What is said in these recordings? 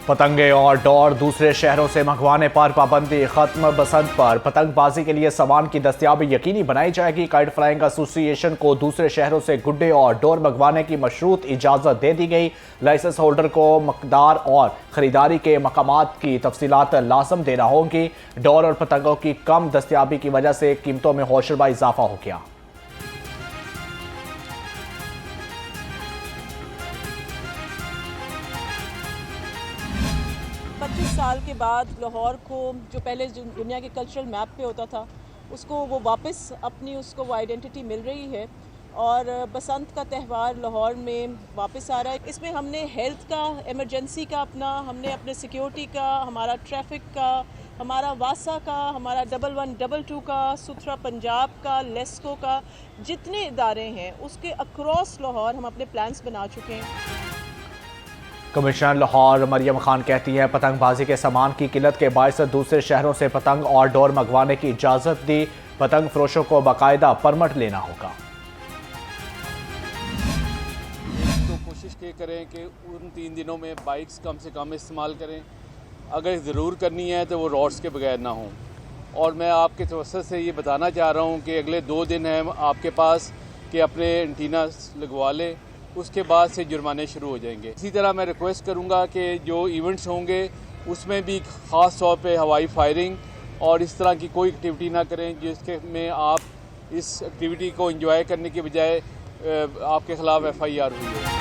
पतंगे और डोर दूसरे शहरों से मंगवाने पर पाबंदी खत्म। बसंत पर पतंगबाजी के लिए सामान की दस्तियाबी यकीनी बनाई जाएगी। काइट फ्लाइंग एसोसिएशन को दूसरे शहरों से गुड्डे और डोर मंगवाने की मशरूत इजाजत दे दी गई। लाइसेंस होल्डर को मकदार और खरीदारी के मकामात की तफसीलात लाजम देना होंगी। डोर और पतंगों की कम दस्तियाबी की वजह से कीमतों में होशरुबा इजाफा हो गया। 25 साल के बाद लाहौर को जो पहले दुनिया के कल्चरल मैप पे होता था उसको वो वापस अपनी उसको वो आइडेंटिटी मिल रही है और बसंत का त्यौहार लाहौर में वापस आ रहा है। इसमें हमने हेल्थ का, इमरजेंसी का हमने अपने सिक्योरिटी का, हमारा ट्रैफिक का, हमारा वासा का, हमारा 1122 का, सुथरा पंजाब का, लेस्को का, जितने इदारे हैं उसके अक्रॉस लाहौर हम अपने प्लान्स बना चुके हैं। कमिश्नर लाहौर मरियम खान कहती हैं पतंगबाजी के सामान की किल्लत के बायस दूसरे शहरों से पतंग और डोर मंगवाने की इजाज़त दी। पतंग फरोशों को बाकायदा परमिट लेना होगा। तो कोशिश ये करें कि उन 3 दिनों में बाइक्स कम से कम इस्तेमाल करें। अगर ज़रूर करनी है तो वो रोड्स के बगैर ना हों। और मैं आपके तवज्जो से ये बताना चाह रहा हूँ कि अगले 2 दिन हैं आपके पास कि अपने एंटीना लगवा लें, उसके बाद से जुर्माने शुरू हो जाएंगे। इसी तरह मैं रिक्वेस्ट करूंगा कि जो इवेंट्स होंगे उसमें भी ख़ास तौर पे हवाई फायरिंग और इस तरह की कोई एक्टिविटी ना करें जिसके में आप इस एक्टिविटी को एंजॉय करने के बजाय आपके खिलाफ FIR हुई है।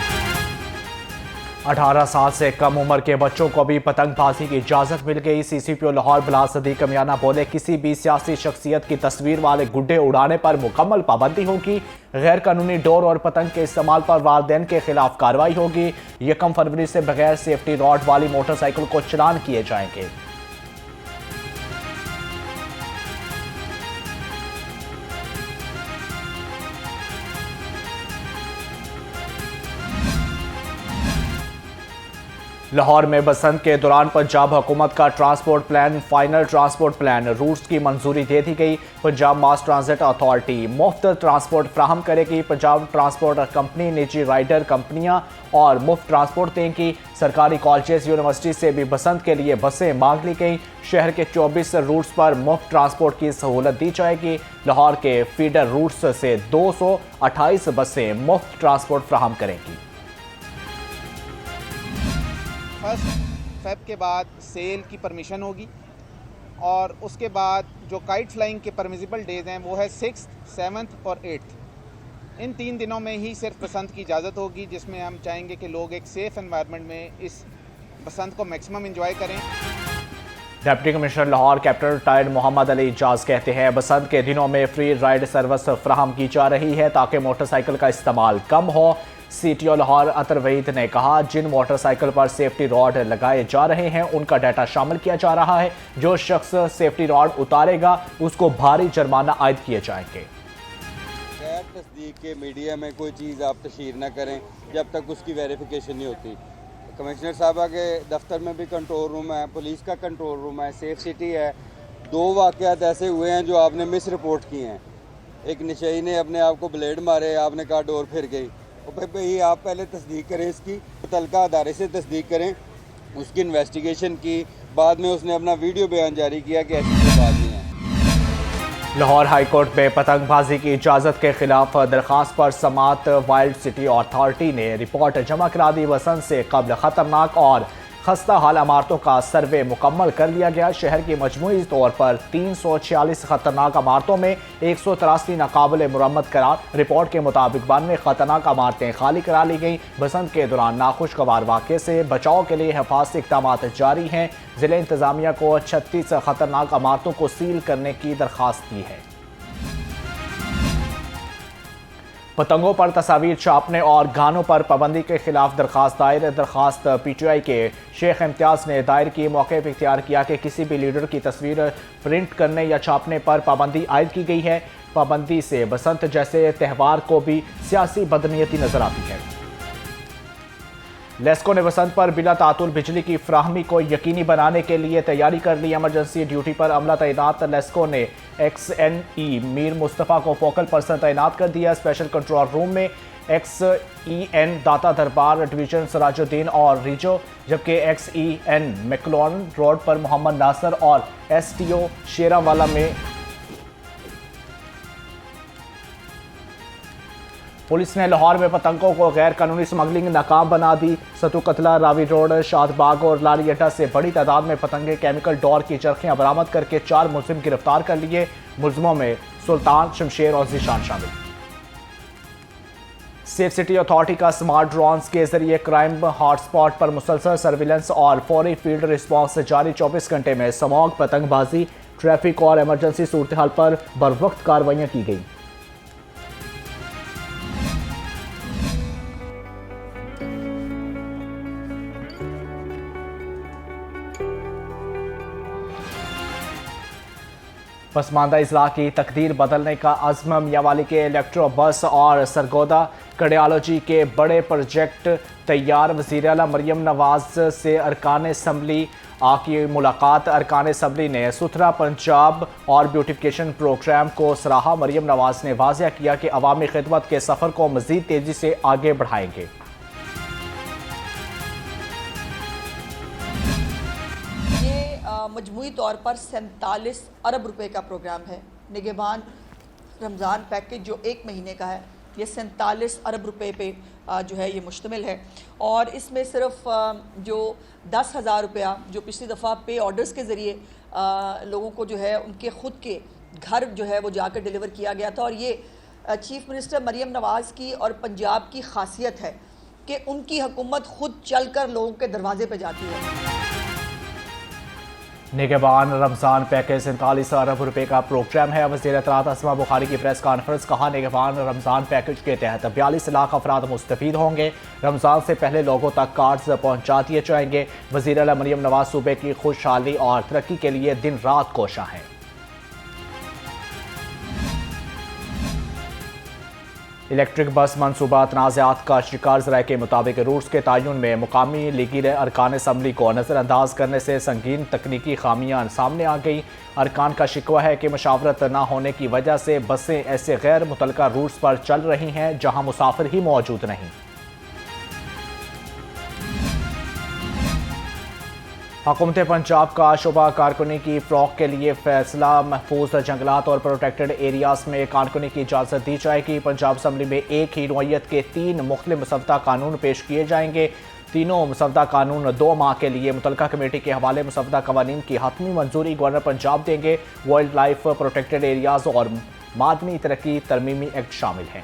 18 साल से कम उम्र के बच्चों को भी पतंगबाजी की इजाज़त मिल गई। CCPO लाहौर बिलाल सदीक कमियाना बोले किसी भी सियासी शख्सियत की तस्वीर वाले गुड्डे उड़ाने पर मुकम्मल पाबंदी होगी। गैर कानूनी डोर और पतंग के इस्तेमाल पर वालिदैन के खिलाफ कार्रवाई होगी। 1 फरवरी से बगैर सेफ्टी रॉड वाली मोटरसाइकिल को चलान किए जाएंगे। लाहौर में बसंत के दौरान पंजाब हुकूमत का transport plan final transport plan routes की मंजूरी दे दी गई। पंजाब मास ट्रांजिट अथॉरिटी मुफ्त ट्रांसपोर्ट फ्राहम करेगी। पंजाब ट्रांसपोर्ट कंपनी निजी राइडर कंपनियां और मुफ्त ट्रांसपोर्ट देंगी। सरकारी कॉलेजेस यूनिवर्सिटी से भी बसंत के लिए बसें मांग ली गई। शहर के 24 रूट्स पर मुफ्त ट्रांसपोर्ट की सहूलत दी जाएगी। लाहौर के फीडर रूट्स से 228 बसें मुफ्त ट्रांसपोर्ट फ्राहम करेंगी। 1 फ़रवरी के बाद सेल की परमिशन होगी और उसके बाद जो काइट फ्लाइंग के परमिजिबल डेज़ हैं वो है 6th, 7th और 8th। इन 3 दिनों में ही सिर्फ बसंत की इजाज़त होगी, जिसमें हम चाहेंगे कि लोग एक सेफ़ एनवायरनमेंट में इस बसंत को मैक्सिमम एंजॉय करें। Deputy commissioner Lahore captain retired Mohammad Ali Ijaz कहते हैं बसंत के दिनों में फ्री राइड सर्विस फ्राहम की जा रही है ताकि मोटरसाइकिल का इस्तेमाल कम हो। CTO लाहौर अतर वहीद ने कहा जिन मोटरसाइकिल पर सेफ्टी रॉड लगाए जा रहे हैं उनका डाटा शामिल किया जा रहा है। जो शख्स सेफ्टी रॉड उतारेगा उसको भारी जुर्माना आयद किए जाएंगे। गैर तस्दीक के मीडिया में कोई चीज़ आप तशहीर न करें जब तक उसकी वेरिफिकेशन नहीं होती। कमिश्नर साहबा के दफ्तर में भी कंट्रोल रूम है, पुलिस का कंट्रोल रूम है, सेफ सिटी है। 2 वाक़यात ऐसे हुए हैं जो आपने मिस रिपोर्ट किए हैं। एक नशई ने अपने आप को ब्लेड मारे, आपने कहा डोर फिर गई। और भाई आप पहले तस्दीक करें, इसकी मुतल्लिका अदारे से तस्दीक करें, उसकी इन्वेस्टिगेशन की। बाद में उसने अपना वीडियो बयान जारी किया कि ऐसी कोई बात नहीं है। लाहौर हाई कोर्ट में पतंगबाजी की इजाज़त के खिलाफ दरख्वास्त पर समात वाइल्ड सिटी अथॉरिटी ने रिपोर्ट जमा करा दी। बसंत से कबल खतरनाक और खस्ता हाल इमारतों का सर्वे मुकम्मल कर लिया गया। शहर की मजमूई तौर पर 346 खतरनाक इमारतों में 183 नाकाबिल मुरम्मत करार। रिपोर्ट के मुताबिक 92 खतरनाक इमारतें खाली करा ली गई। बसंत के दौरान नाखुशगवार वाक़े से बचाव के लिए हिफाजती इक़दाम जारी हैं। ज़िला इंतज़ामिया को 36 खतरनाक इमारतों को सील करने की दरख्वास्त की है। पतंगों पर तस्वीर छापने और गानों पर पाबंदी के खिलाफ दरख्वास्त दायर। दरख्वास्त PTI के शेख इम्तियाज़ ने दायर की। मौके पर इख्तियार किया कि किसी भी लीडर की तस्वीर प्रिंट करने या छापने पर पाबंदी आयद की गई है। पाबंदी से बसंत जैसे त्यौहार को भी सियासी बदनीयती नजर आती है। लेस्को ने बसंत पर बिला तातुल बिजली की फ्राहमी को यकीनी बनाने के लिए तैयारी कर ली। इमरजेंसी ड्यूटी पर अमला तैनात लेस्को ने XNE मीर मुस्तफ़ा को फोकल पर्सन तैनात कर दिया। स्पेशल कंट्रोल रूम में XEN दाता दरबार डिवीजन सराजुद्दीन और रिजो, जबकि XEN मैक्लोन रोड पर मोहम्मद नासर और STO शेरावाला में। पुलिस ने लाहौर में पतंगों को गैर कानूनी स्मगलिंग नाकाम बना दी। सतु कतला, रावी रोड, शादबाग और लारी अड्डा से बड़ी तादाद में पतंगे, केमिकल डोर की चरखियां बरामद करके 4 मुलजिम गिरफ्तार कर लिए। मुलजिमों में सुल्तान, शमशेर और जीशान शामिल। सेफ सिटी अथॉरिटी का स्मार्ट ड्रोन्स के जरिए क्राइम हॉटस्पॉट पर मुसलसल सर्विलेंस और फौरी फील्ड रिस्पॉन्स जारी। 24 घंटे में स्मॉग, पतंगबाजी, ट्रैफिक और इमरजेंसी सूरत हाल पर बरवक्त कार्रवाइयां की गई। पसमानदा इजला की तकदीर बदलने का अज़्म। मियांवाली के इलेक्ट्रो बस और सरगोदा कार्डियोलॉजी के बड़े प्रोजेक्ट तैयार। वज़ीर आला मरियम नवाज से अरकान असम्बली की मुलाकात। अरकान असम्बली ने सुथरा पंजाब और ब्यूटिफिकेशन प्रोग्राम को सराहा। मरियम नवाज ने वाज़ेह किया कि अवामी खिदमत के सफ़र को मज़ीद तेज़ी से आगे बढ़ाएंगे। मजमूई तौर पर 47 अरब रुपए का प्रोग्राम है। निगहबान रमज़ान पैकेज जो 1 महीने का है, ये 47 अरब रुपए पे जो है ये मुश्तमिल है। और इसमें सिर्फ जो 10,000 रुपया जो पिछली दफ़ा पे ऑर्डर्स के ज़रिए लोगों को जो है उनके ख़ुद के घर जो है वो जाकर डिलीवर किया गया था। और ये चीफ़ मिनिस्टर मरियम नवाज़ की और पंजाब की खासियत है कि उनकी हुकूमत ख़ुद चल कर लोगों के दरवाजे पर जाती है। निगहबान रमज़ान पैकेज 47 अरब रुपए का प्रोग्राम है। वज़ीर इत्तलात अस्मा बुखारी की प्रेस कॉन्फ्रेंस। कहा, निगहबान रमज़ान पैकेज के तहत 42 लाख अफराद मुस्तफ़ीद होंगे। रमज़ान से पहले लोगों तक कार्ड्स पहुँचा दिए जाएंगे। वज़ीर आला मरियम नवाज सूबे की खुशहाली और तरक्की के लिए दिन रात कोशा है। इलेक्ट्रिक बस मनसूबा तनाज़ात का शिकार। ज़राए के मुताबिक रूट्स के तयन में मुकामी लीगी अरकान असम्बली को नज़रअंदाज करने से संगीन तकनीकी खामियां सामने आ गई। अरकान का शिकवा है कि मशावरत न होने की वजह से बसें ऐसे गैर मुतलका रूट्स पर चल रही हैं जहां मुसाफिर ही मौजूद नहीं। हुकूमत पंजाब का शोबा कारकुनी की फ़रोग़ के लिए फैसला। महफूज जंगलात और प्रोटेक्टेड एरियाज़ में कारकुनी की इजाज़त दी जाएगी। पंजाब असम्बली में एक ही नौइयत के 3 मुख्तलिफ मसवदा कानून पेश किए जाएंगे। तीनों मसवदा कानून 2 माह के लिए मुतलका कमेटी के हवाले मसवदा कवानीन की हतमी मंजूरी गवर्नर पंजाब देंगे। वाइल्ड लाइफ प्रोटेक्टेड एरियाज़ और मादनी तरक्की तरमीमी एक्ट शामिल हैं।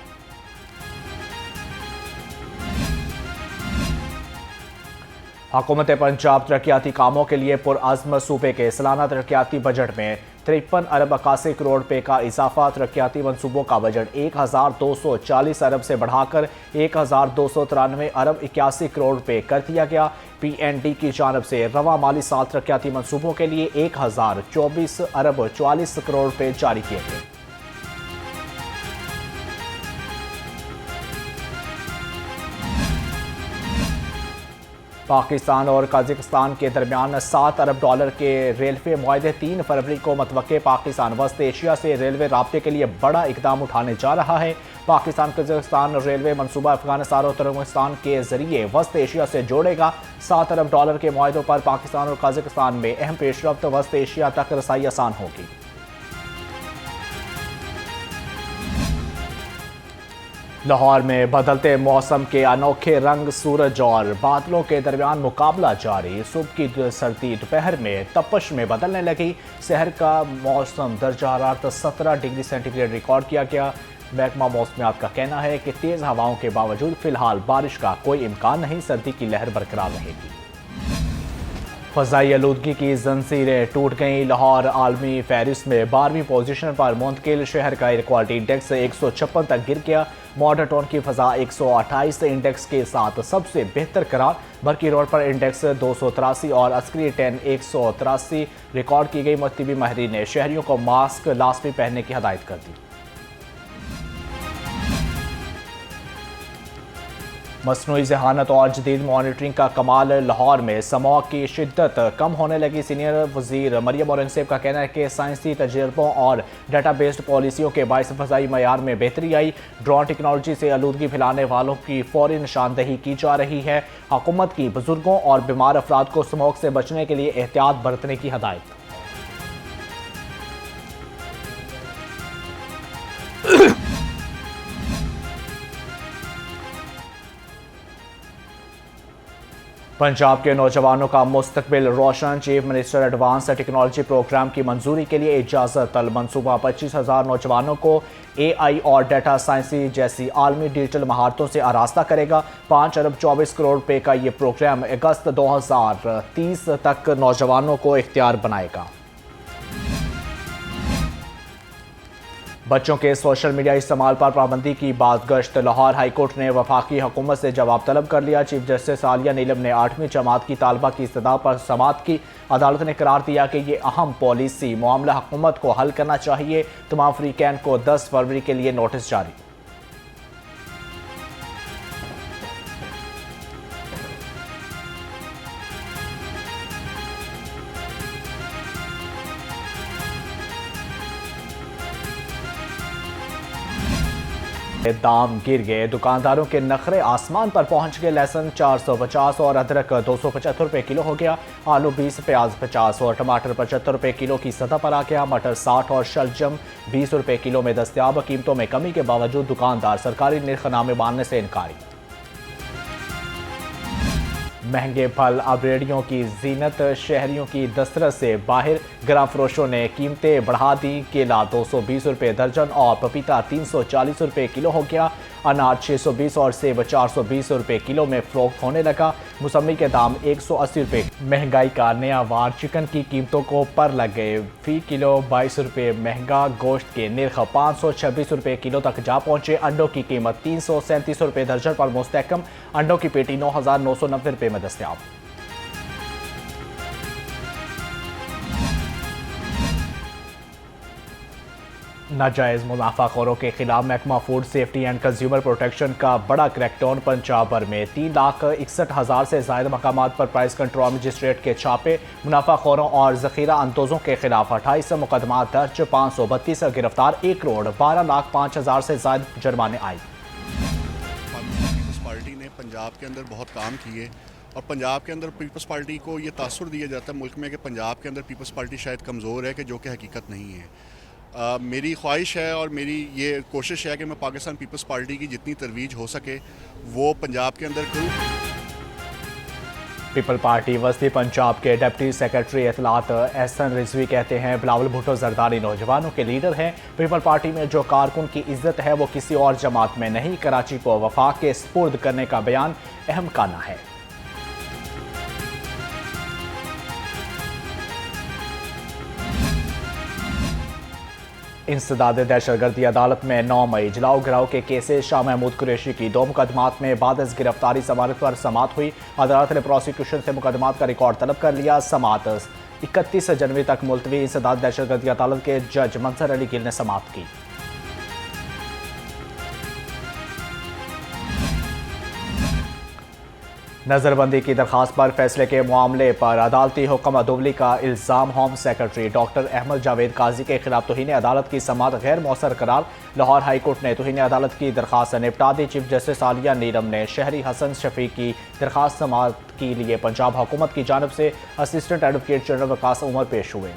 हुकूमत पंजाब तरक्याती कामों के लिए पुरअज़्म। सूबे के सालाना तरक्याती बजट में 53 अरब 81 करोड़ रुपये का इजाफा। तरक्याती मनसूबों का बजट 1240 अरब से बढ़ाकर 1293 अरब 81 करोड़ रुपये कर दिया गया। PND की जानब से रवा माली साल तरक्याती मनसूबों के लिए 1024 अरब 44 करोड़ रुपये जारी किए गए। पाकिस्तान और कजाकिस्तान के दरमियान $7 अरब के रेलवे मुआहदे 3 फरवरी को मतवक्के। पाकिस्तान वस्त एशिया से रेलवे राब्ते के लिए बड़ा इकदाम उठाने जा रहा है। पाकिस्तान कजाकिस्तान रेलवे मनसूबा अफगानिस्तान और तुर्कमेनिस्तान के जरिए वस्त एशिया से जोड़ेगा। $7 अरब के मुआहदों पर पाकिस्तान और कजाकिस्तान में अहम पेशरफ्त। वस्त एशिया तक रसाई आसान होगी। लाहौर में बदलते मौसम के अनोखे रंग, सूरज और बादलों के दरमियान मुकाबला जारी। सुबह की सर्दी दोपहर में तपश में बदलने लगी। शहर का मौसम दर्जा हरारत 17 डिग्री सेंटीग्रेड रिकॉर्ड किया गया। महकमा मौसमियात का कहना है कि तेज़ हवाओं के बावजूद फिलहाल बारिश का कोई इम्कान नहीं। सर्दी की लहर बरकरार रहेगी। फ़ज़ाई आलूदगी की जंजीरें टूट गईं। लाहौर आलमी फहरिस्त में 12वीं पोजीशन पर मुंतकिल। शहर का एयर क्वालिटी इंडेक्स 156 तक गिर गया। मॉडर्न टाउन की फ़ज़ा 128 इंडेक्स के साथ सबसे बेहतर करार। बरकी रोड पर इंडेक्स 283 और अस्करी 10 183 रिकॉर्ड की गई। मकतबी माहिरीन ने शहरियों को मास्क लाजमी पहनने की हदायत कर दी। मसनूई ज़हानत और जदीद मॉनिटरिंग का कमाल। लाहौर में स्मॉग की शिद्दत कम होने लगी। सीनियर वजीर मरियम औरंगज़ेब का कहना है कि साइंसी तजर्बों और डाटा बेस्ड पॉलिसियों के बाइस फ़ज़ाई मयार में बेहतरी आई। ड्रोन टेक्नोलॉजी से आलूदगी फैलाने वालों की फौरी निशानदही की जा रही है। हुकूमत की बुजुर्गों और बीमार अफराद को स्मॉग से बचने के लिए एहतियात बरतने की हदायत। पंजाब के नौजवानों का मुस्तकबिल रोशन। Chief minister advance technology programme की मंजूरी के लिए इजाज़त। मनसूबा 25,000 नौजवानों को AI और डाटा साइंसी जैसी आलमी डिजिटल महारतों से आरास्ता करेगा। 5 अरब 24 करोड़ रुपए का ये प्रोग्राम अगस्त 2030 तक नौजवानों को इख्तियार बनाएगा। बच्चों के सोशल मीडिया इस्तेमाल पर पाबंदी की बाज़गश्त। लाहौर हाईकोर्ट ने वफाकी हुकूमत से जवाब तलब कर लिया। चीफ जस्टिस आलिया नीलम ने 8वीं जमात की तालबा की इस्तदा पर समाअत की। अदालत ने करार दिया कि ये अहम पॉलिसी मामला हुकूमत को हल करना चाहिए। तमाम फ्रीकैन को 10 फरवरी के लिए नोटिस जारी। दाम गिर गए। दुकानदारों के नखरे आसमान पर पहुंच गए। लहसुन 450 और अदरक 275 रुपए किलो हो गया। आलू 20, प्याज 50 और टमाटर 75 रुपए किलो की सतह पर आ गया। मटर 60 और शलजम 20 रुपए किलो में दस्तयाब। कीमतों में कमी के बावजूद दुकानदार सरकारी निर्खनामे मानने से इनकारी। महंगे फल अब रेडियों की जीनत। शहरियों की दस्तरस से बाहर। ग्राम फरोशों ने कीमतें बढ़ा दी। केला 220 रुपए दर्जन और पपीता 340 रुपए किलो हो गया। अनार 620 और सेब 420 रुपए किलो में फरोख्त होने लगा। मौसमी के दाम 180 रुपए। महंगाई का नया वार। चिकन की कीमतों को पर लग गए। फी किलो 22 रुपए महंगा। गोश्त के निर्ख 526 रुपए किलो तक जा पहुंचे। अंडों की कीमत 337 रुपए दर्जन पर मुस्तहकम। अंडों की पेटी 9,990 रुपए में दस्तयाब। नाजायज़ मुनाफाखोरों के खिलाफ महकमा food safety and consumer protection का बड़ा क्रैकडाउन। पंजाब भर में 3,61,000 से ज़ायद मकामात पर प्राइस कंट्रोल मजिस्ट्रेट के छापे। मुनाफाखोरों और ज़ख़ीरा अंदोज़ों के खिलाफ 28 मुकदमा दर्ज। 532 गिरफ्तार। 1 करोड़ 12,05,000 से ज़ायद जुर्माने आए। पीपल्स पार्टी ने पंजाब के अंदर बहुत काम किए और पंजाब के अंदर पीपल्स पार्टी को ये तासुर दिया जाता है मुल्क में कि पंजाब के अंदर पीपल्स पार्टी शायद कमज़ोर है, कि जो कि हकीकत नहीं है। मेरी ख्वाहिश है और मेरी ये कोशिश है कि मैं पाकिस्तान पीपल्स पार्टी की जितनी तरवीज हो सके वो पंजाब के अंदर करूँ। पीपल पार्टी वस्ती पंजाब के डिप्टी सेक्रेटरी इत्तलात एहसन रिजवी कहते हैं बिलावल भुट्टो जरदारी नौजवानों के लीडर हैं। पीपल पार्टी में जो कारकुन की इज्जत है वो किसी और जमात में नहीं। कराची को वफाक के स्पुर्द करने का बयान अहम काना है। इंसदाद दहशतगर्दी अदालत में 9 मई जलाओ गिराओ के केसेस। शाह महमूद कुरैशी की 2 मुकदमात में बादस गिरफ्तारी समाअत पर समाअत हुई। अदालत ने प्रोसिक्यूशन से मुकदमात का रिकॉर्ड तलब कर लिया। समाअत 31 जनवरी तक मुलतवी। इंसदाद दहशतगर्दी अदालत के जज मंसर अली गिल ने समाअत की। नज़रबंदी की दरख्वास्त पर फैसले के मामले पर अदालती हुक्म अदुवली का इल्ज़ाम। Home secretary doctor Ahmad Javed Qazi के खिलाफ तौहीन अदालत की समाअत गैर मौसर करार। लाहौर हाई कोर्ट ने तौहीन अदालत की दरख्वास्त निपटा दी। चीफ जस्टिस आलिया नीलम ने शहरी हसन शफीक की दरख्वास्त समाअत के लिए पंजाब हुकूमत की जानिब से assistant advocate general Waqas Umar पेश हुए।